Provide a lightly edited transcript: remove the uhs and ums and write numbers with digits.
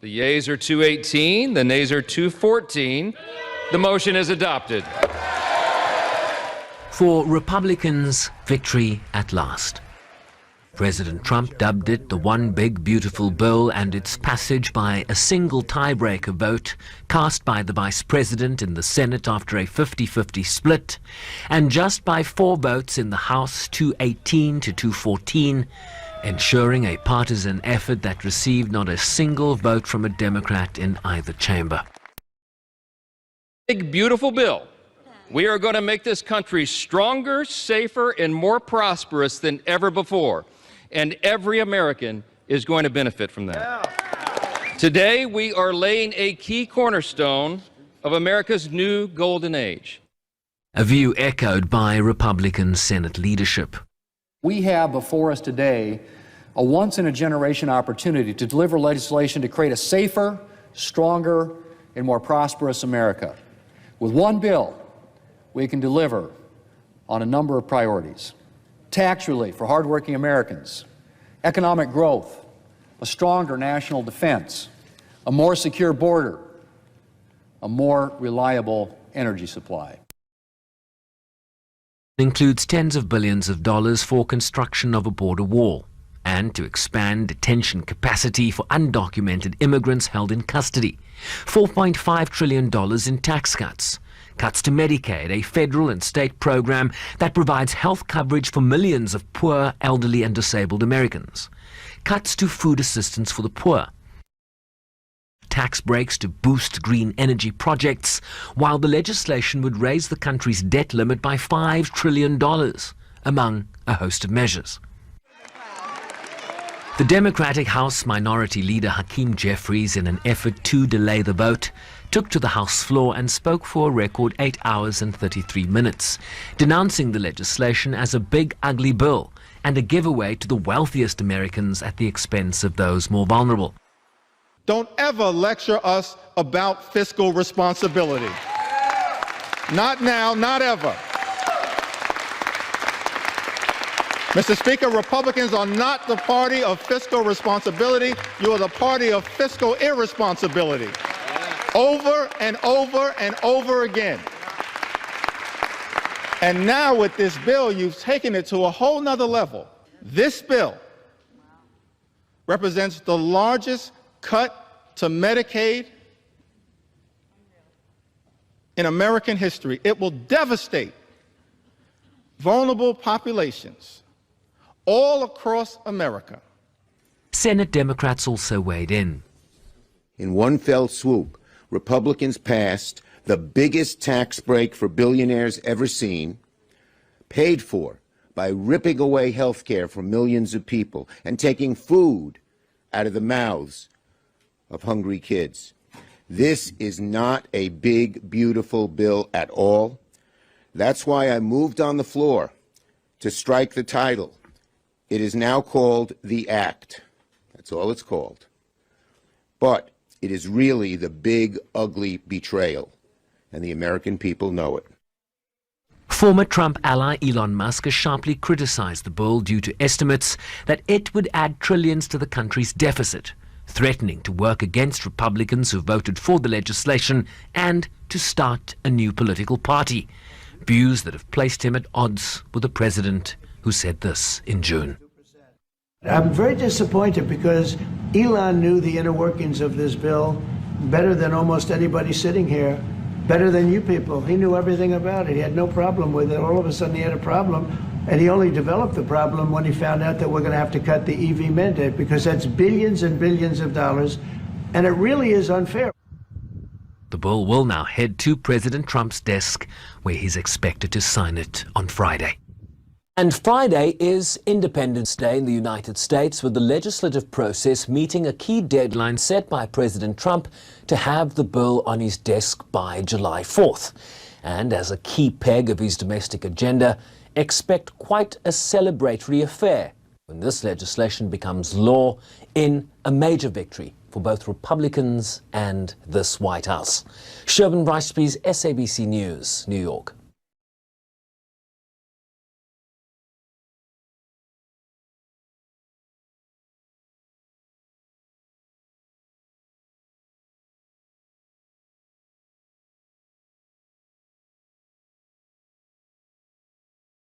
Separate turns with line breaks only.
The yeas are 218, the nays are 214. The motion is adopted.
For Republicans, victory at last. President Trump dubbed it the One Big Beautiful Bill, and its passage by a single tiebreaker vote cast by the Vice President in the Senate after a 50-50 split, and just by 4 votes in the House, 218 to 214, ensuring a partisan effort that received not a single vote from a Democrat in either chamber.
Big beautiful bill. We are going to make this country stronger, safer, and more prosperous than ever before. And every American is going to benefit from that. Today, we are laying a key cornerstone of America's new golden age.
A view echoed by Republican Senate leadership.
We have before us today a once-in-a-generation opportunity to deliver legislation to create a safer, stronger, and more prosperous America. With one bill, we can deliver on a number of priorities. Tax relief for hardworking Americans, economic growth, a stronger national defense, a more secure border, a more reliable energy supply.
It includes tens of billions of dollars for construction of a border wall and to expand detention capacity for undocumented immigrants held in custody. $4.5 trillion in tax cuts. Cuts to Medicaid, a federal and state program that provides health coverage for millions of poor, elderly and disabled Americans. Cuts to food assistance for the poor. Tax breaks to boost green energy projects, while the legislation would raise the country's debt limit by $5 trillion, among a host of measures. The Democratic House Minority Leader Hakeem Jeffries, in an effort to delay the vote, took to the House floor and spoke for a record 8 hours and 33 minutes, denouncing the legislation as a big, ugly bill and a giveaway to the wealthiest Americans at the expense of those more vulnerable.
Don't ever lecture us about fiscal responsibility. Not now, not ever. Mr. Speaker, Republicans are not the party of fiscal responsibility. You are the party of fiscal irresponsibility. Over and over and over again. And now with this bill, you've taken it to a whole nother level. This bill represents the largest cut to Medicaid in American history. It will devastate vulnerable populations all across America.
Senate Democrats also weighed in.
In one fell swoop, Republicans passed the biggest tax break for billionaires ever seen, paid for by ripping away health care for millions of people and taking food out of the mouths of hungry kids. This is not a big, beautiful bill at all. That's why I moved on the floor to strike the title. It is now called the Act. That's all it's called. But it is really the big, ugly betrayal, and the American people know it.
Former Trump ally Elon Musk has sharply criticized the bill due to estimates that it would add trillions to the country's deficit, threatening to work against Republicans who voted for the legislation and to start a new political party. Views that have placed him at odds with the president, who said this in June.
I'm very disappointed because Elon knew the inner workings of this bill better than almost anybody sitting here, better than you people. He knew everything about it. He had no problem with it. All of a sudden he had a problem, and he only developed the problem when he found out that we're going to have to cut the EV mandate, because that's billions and billions of dollars, and it really is unfair.
The bill will now head to President Trump's desk, where he's expected to sign it on Friday. And Friday is Independence Day in the United States, with the legislative process meeting a key deadline set by President Trump to have the bill on his desk by July 4th. And as a key peg of his domestic agenda, expect quite a celebratory affair when this legislation becomes law, in a major victory for both Republicans and this White House. Shervin Ricebees, SABC News, New York.